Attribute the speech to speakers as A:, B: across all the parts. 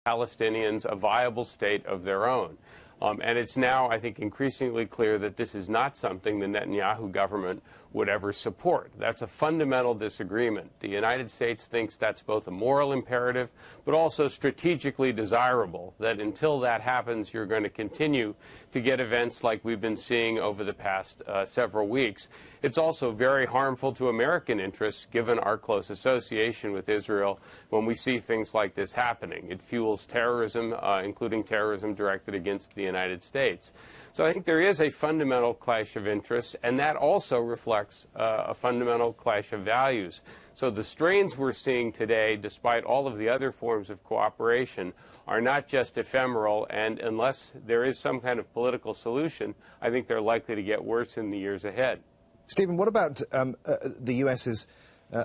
A: Palestinians a viable state of their own. And it's now, I think, increasingly clear that this is not something the Netanyahu government would ever support. That's a fundamental disagreement. The United States thinks that's both a moral imperative, but also strategically desirable, that until that happens, you're going to continue to get events like we've been seeing over the past several weeks. It's also very harmful to American interests, given our close association with Israel, when we see things like this happening. It fuels terrorism, including terrorism directed against the United States. So I think there is a fundamental clash of interests, and that also reflects a fundamental clash of values. So the strains we're seeing today, despite all of the other forms of cooperation, are not just ephemeral, and unless there is some kind of political solution, I think they're likely to get worse in the years ahead.
B: Stephen, what about the U.S.'s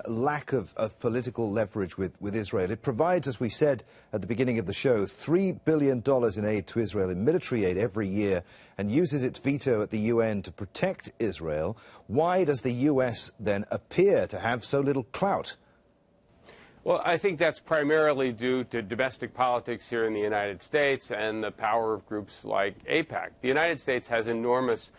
B: lack of political leverage with Israel? It provides, as we said at the beginning of the show, $3 billion in aid to Israel, in military aid every year, and uses its veto at the UN to protect Israel. Why does the U.S. then appear to have so little clout?
A: Well, I think that's primarily due to domestic politics here in the United States and the power of groups like AIPAC. The United States has enormous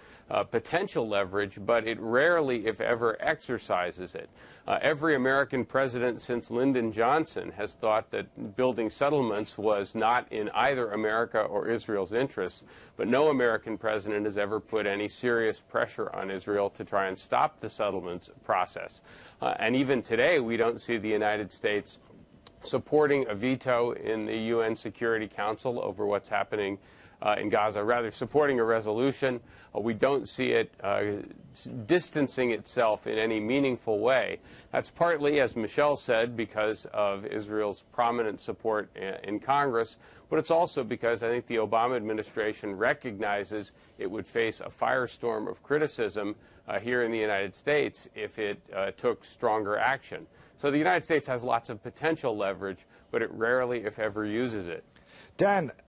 A: potential leverage, but it rarely, if ever, exercises it. Every American president since Lyndon Johnson has thought that building settlements was not in either America or Israel's interests, but no American president has ever put any serious pressure on Israel to try and stop the settlements process. And even today, we don't see the United States supporting a veto in the UN Security Council over what's happening in Gaza, rather supporting a resolution. We don't see it distancing itself in any meaningful way. That's partly, as Michelle said, because of Israel's prominent support in Congress, but it's also because I think the Obama administration recognizes it would face a firestorm of criticism here in the United States if it took stronger action. So the United States has lots of potential leverage, but it rarely, if ever, uses it.
B: Dan,